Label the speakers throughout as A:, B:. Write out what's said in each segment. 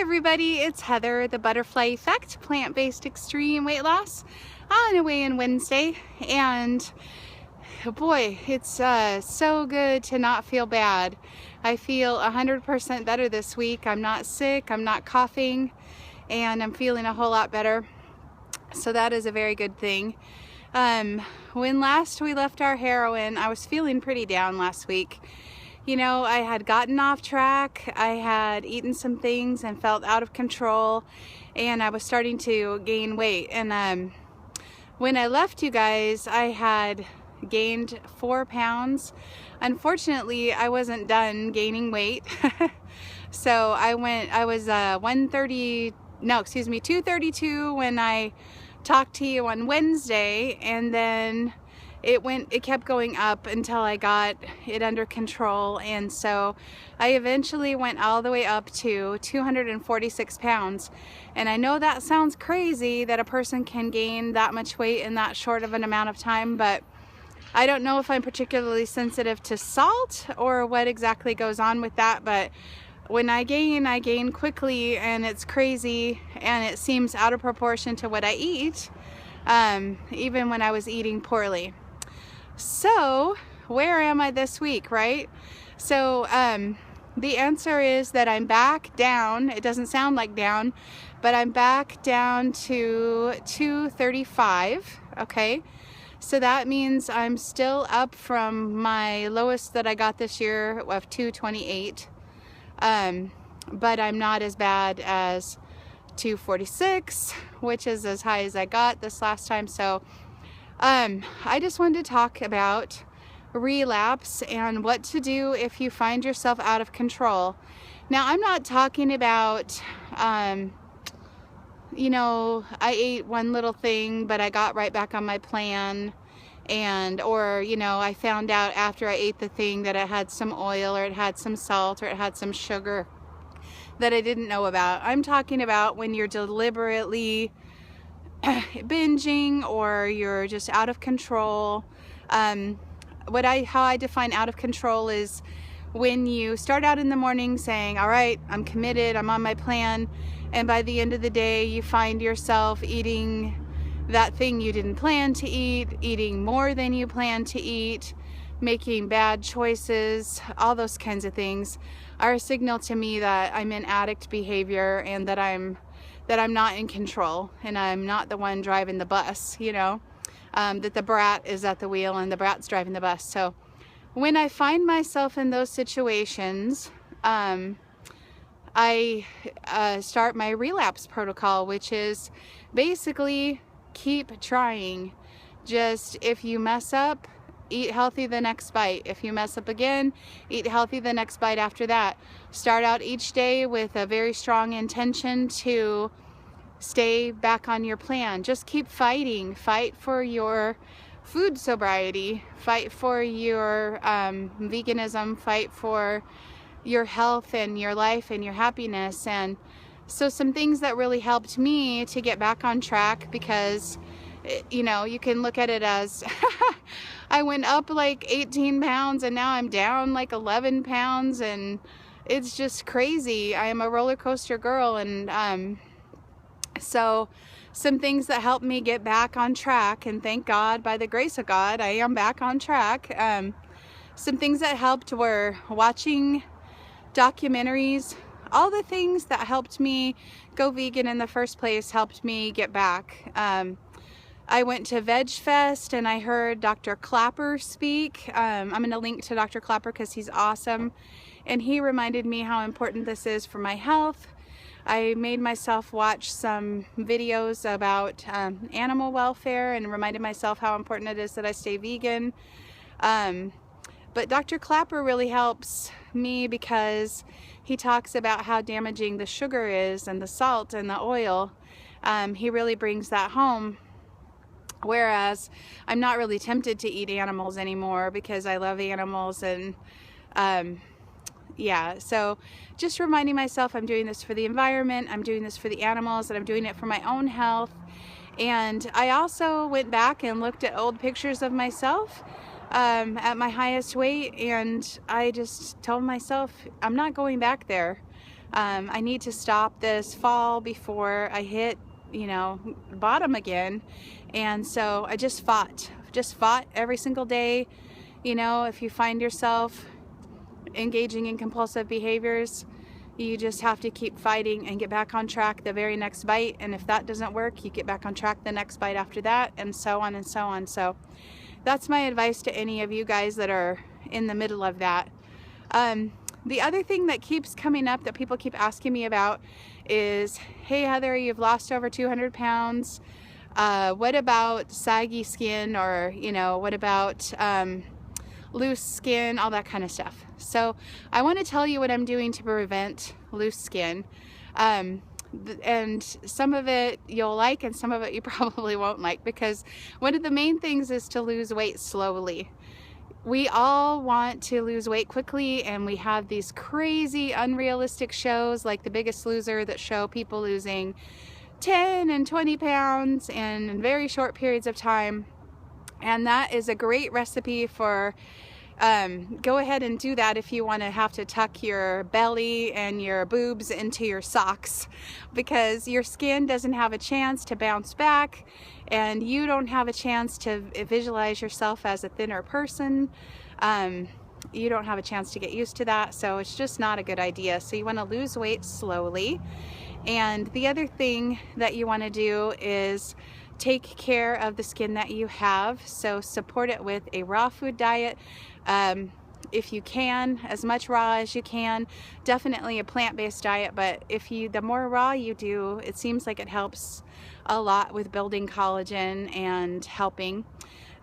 A: everybody, it's Heather, the Butterfly Effect, plant-based extreme weight loss on a weigh-in Wednesday. And boy, it's so good to not feel bad. I feel 100% better this week. I'm not sick, I'm not coughing, and I'm feeling a whole lot better. So that is a very good thing. When last we left our heroin, I was feeling pretty down last week. You know, I had gotten off track, I had eaten some things and felt out of control, and I was starting to gain weight. And when I left you guys, I had gained 4 pounds. Unfortunately, I wasn't done gaining weight. So I was 232 when I talked to you on Wednesday, and then it kept going up until I got it under control. And so I eventually went all the way up to 246 pounds. And I know that sounds crazy that a person can gain that much weight in that short of an amount of time, but I don't know if I'm particularly sensitive to salt or what exactly goes on with that, but when I gain quickly, and it's crazy, and it seems out of proportion to what I eat, even when I was eating poorly. So where am I this week, right? So the answer is that I'm back down. It doesn't sound like down, but I'm back down to 235, okay? So that means I'm still up from my lowest that I got this year of 228. But I'm not as bad as 246, which is as high as I got this last time. So I just wanted to talk about relapse and what to do if you find yourself out of control. Now, I'm not talking about, you know, I ate one little thing, but I got right back on my plan. Or, you know, I found out after I ate the thing that it had some oil, or it had some salt, or it had some sugar that I didn't know about. I'm talking about when you're deliberately binging, or you're just out of control. How I define out of control is when you start out in the morning saying, all right, I'm committed, I'm on my plan, and by the end of the day you find yourself eating that thing you didn't plan to eat, eating more than you planned to eat, making bad choices. All those kinds of things are a signal to me that I'm in addict behavior, and that I'm not in control, and I'm not the one driving the bus, you know, that the brat is at the wheel and the brat's driving the bus. So when I find myself in those situations, I start my relapse protocol, which is basically keep trying. Just, if you mess up, eat healthy the next bite. If you mess up again, eat healthy the next bite after that. Start out each day with a very strong intention to stay back on your plan. Just keep fighting. Fight for your food sobriety. Fight for your veganism. Fight for your health and your life and your happiness. And so some things that really helped me to get back on track, because, you know, you can look at it as I went up like 18 pounds and now I'm down like 11 pounds, and it's just crazy. I am a roller coaster girl. And so some things that helped me get back on track, and thank God, by the grace of God, I am back on track. Some things that helped were watching documentaries. All the things that helped me go vegan in the first place helped me get back. I went to Veg Fest and I heard Dr. Clapper speak. I'm going to link to Dr. Clapper because he's awesome. And he reminded me how important this is for my health. I made myself watch some videos about animal welfare, and reminded myself how important it is that I stay vegan. But Dr. Clapper really helps me because he talks about how damaging the sugar is, and the salt and the oil. He really brings that home. Whereas I'm not really tempted to eat animals anymore because I love animals. And yeah, so just reminding myself I'm doing this for the environment, I'm doing this for the animals, and I'm doing it for my own health. And I also went back and looked at old pictures of myself at my highest weight, and I just told myself I'm not going back there. I need to stop this fall before I hit, you know, bottom again. And so I just fought every single day. You know, if you find yourself engaging in compulsive behaviors, you just have to keep fighting and get back on track the very next bite. And if that doesn't work, you get back on track the next bite after that, and so on and so on. So that's my advice to any of you guys that are in the middle of that. The other thing that keeps coming up that people keep asking me about is, hey Heather, you've lost over 200 pounds. What about saggy skin, or, you know, what about loose skin, all that kind of stuff. So I want to tell you what I'm doing to prevent loose skin. And some of it you'll like and some of it you probably won't like, because one of the main things is to lose weight slowly. We all want to lose weight quickly, and we have these crazy unrealistic shows like The Biggest Loser that show people losing 10 and 20 pounds in very short periods of time. And that is a great recipe for, go ahead and do that if you want to have to tuck your belly and your boobs into your socks, because your skin doesn't have a chance to bounce back, and you don't have a chance to visualize yourself as a thinner person. You don't have a chance to get used to that, so it's just not a good idea. So you want to lose weight slowly. And the other thing that you want to do is take care of the skin that you have. So support it with a raw food diet. If you can, as much raw as you can. Definitely a plant-based diet, but the more raw you do, it seems like it helps a lot with building collagen and helping.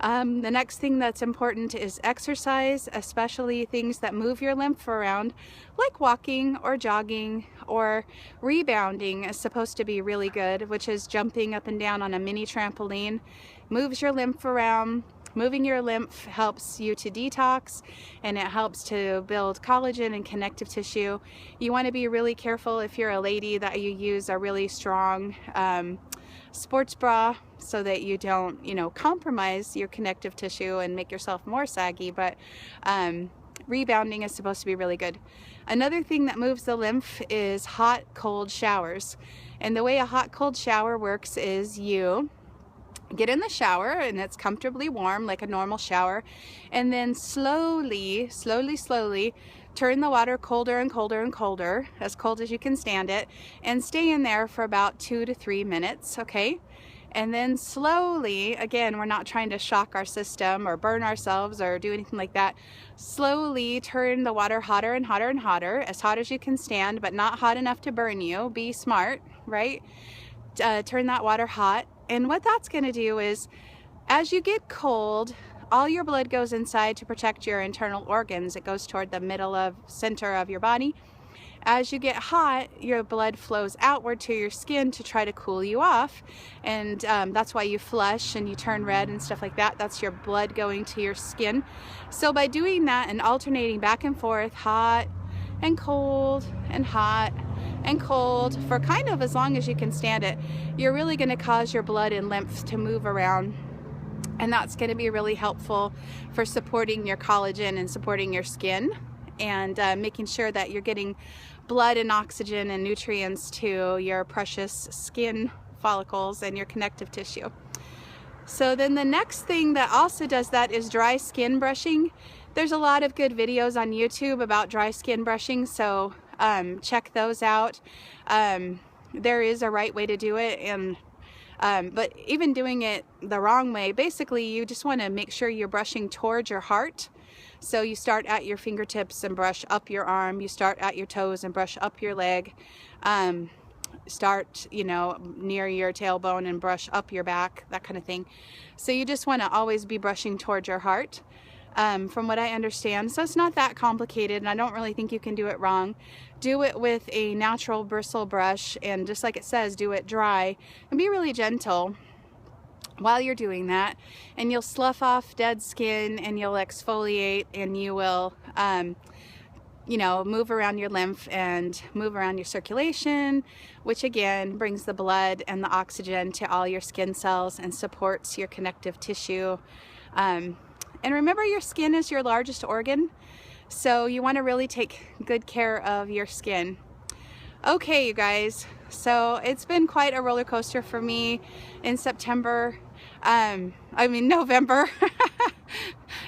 A: The next thing that's important is exercise, especially things that move your lymph around, like walking or jogging, or rebounding is supposed to be really good, which is jumping up and down on a mini trampoline. Moves your lymph around. Moving your lymph helps you to detox, and it helps to build collagen and connective tissue. You want to be really careful if you're a lady that you use a really strong sports bra, so that you don't, you know, compromise your connective tissue and make yourself more saggy. But rebounding is supposed to be really good. Another thing that moves the lymph is hot, cold showers. And the way a hot, cold shower works is you get in the shower and it's comfortably warm like a normal shower, and then slowly turn the water colder and colder and colder, as cold as you can stand it, and stay in there for about 2 to 3 minutes, okay? And then slowly, again, we're not trying to shock our system or burn ourselves or do anything like that. Slowly turn the water hotter and hotter and hotter, as hot as you can stand, but not hot enough to burn you. Be smart, right? Turn that water hot. And what that's going to do is, as you get cold, all your blood goes inside to protect your internal organs. It goes toward the center of your body. As you get hot, your blood flows outward to your skin to try to cool you off. And that's why you flush and you turn red and stuff like that. That's your blood going to your skin. So by doing that and alternating back and forth, hot and cold and hot and cold, for kind of as long as you can stand it, you're really going to cause your blood and lymph to move around. And that's going to be really helpful for supporting your collagen and supporting your skin, and making sure that you're getting blood and oxygen and nutrients to your precious skin follicles and your connective tissue. So then the next thing that also does that is dry skin brushing. There's a lot of good videos on YouTube about dry skin brushing, so check those out. There is a right way to do it, and but even doing it the wrong way, basically you just want to make sure you're brushing towards your heart. So you start at your fingertips and brush up your arm. You start at your toes and brush up your leg. Start, you know, near your tailbone and brush up your back, that kind of thing. So you just want to always be brushing towards your heart, from what I understand. So it's not that complicated, and I don't really think you can do it wrong. Do it with a natural bristle brush, and just like it says, do it dry, and be really gentle while you're doing that, and you'll slough off dead skin, and you'll exfoliate, and you will you know, move around your lymph and move around your circulation, which again brings the blood and the oxygen to all your skin cells and supports your connective tissue. And remember, your skin is your largest organ, so you want to really take good care of your skin. Okay, you guys, so it's been quite a roller coaster for me in September. November.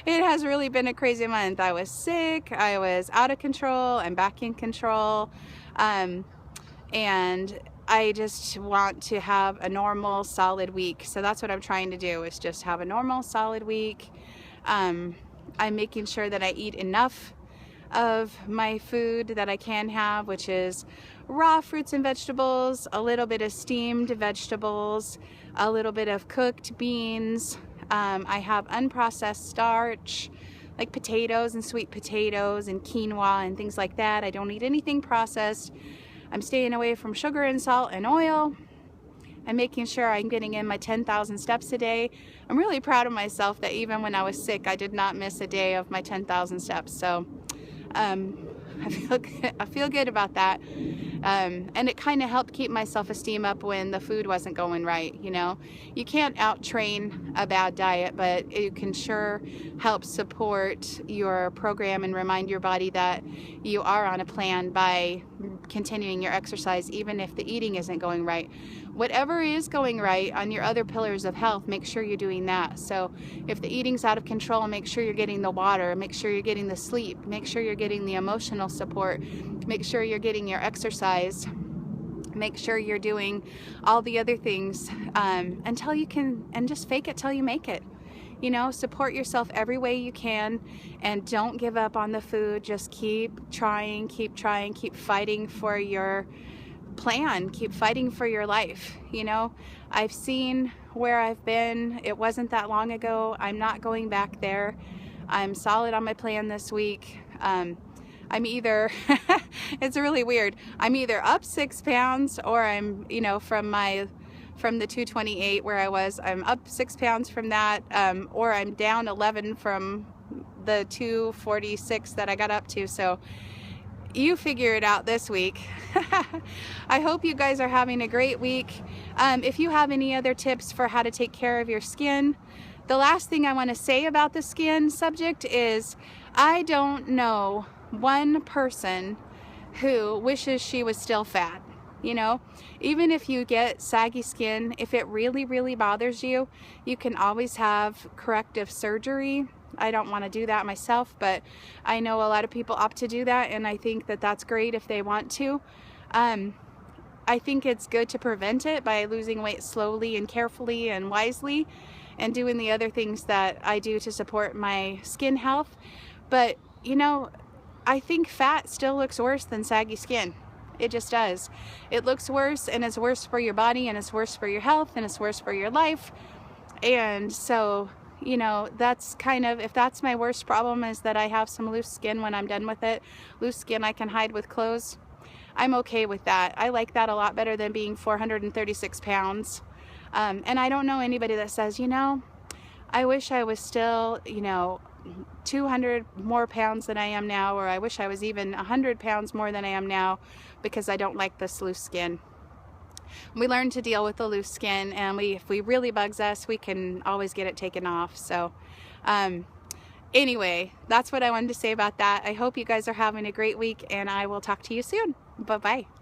A: It has really been a crazy month. I was sick, I was out of control, I'm back in control, and I just want to have a normal, solid week. So that's what I'm trying to do, is just have a normal, solid week. I'm making sure that I eat enough of my food that I can have, which is raw fruits and vegetables, a little bit of steamed vegetables, a little bit of cooked beans. I have unprocessed starch, like potatoes and sweet potatoes and quinoa and things like that. I don't eat anything processed. I'm staying away from sugar and salt and oil. I'm making sure I'm getting in my 10,000 steps a day. I'm really proud of myself that even when I was sick, I did not miss a day of my 10,000 steps. So I feel good about that. And it kind of helped keep my self-esteem up when the food wasn't going right. You know, you can't out-train a bad diet, but you can sure help support your program and remind your body that you are on a plan by continuing your exercise, even if the eating isn't going right. Whatever is going right on your other pillars of health, make sure you're doing that. So if the eating's out of control, make sure you're getting the water, make sure you're getting the sleep, make sure you're getting the emotional support, make sure you're getting your exercise, make sure you're doing all the other things until you can, and just fake it till you make it. You know, support yourself every way you can, and don't give up on the food. Just keep trying, keep fighting for your plan, keep fighting for your life. You know, I've seen where I've been. It wasn't that long ago. I'm not going back there. I'm solid on my plan this week. I'm either it's really weird, I'm either up 6 pounds, or I'm, you know, from the 228 where I was, I'm up 6 pounds from that, or I'm down 11 from the 246 that I got up to. So you figure it out this week. I hope you guys are having a great week. If you have any other tips for how to take care of your skin, the last thing I want to say about the skin subject is I don't know one person who wishes she was still fat. You know, even if you get saggy skin, if it really, really bothers you, you can always have corrective surgery. I don't want to do that myself, but I know a lot of people opt to do that, and I think that that's great if they want to. I think it's good to prevent it by losing weight slowly and carefully and wisely, and doing the other things that I do to support my skin health. But, you know, I think fat still looks worse than saggy skin. It just does. It looks worse, and it's worse for your body, and it's worse for your health, and it's worse for your life. And so, you know, that's kind of, if that's my worst problem, is that I have some loose skin when I'm done with it, loose skin I can hide with clothes, I'm okay with that. I like that a lot better than being 436 pounds. And I don't know anybody that says, you know, I wish I was still, you know, 200 more pounds than I am now, or I wish I was even 100 pounds more than I am now, because I don't like this loose skin. We learn to deal with the loose skin, and if we really bugs us, we can always get it taken off. So anyway, that's what I wanted to say about that. I hope you guys are having a great week, and I will talk to you soon. Bye-bye.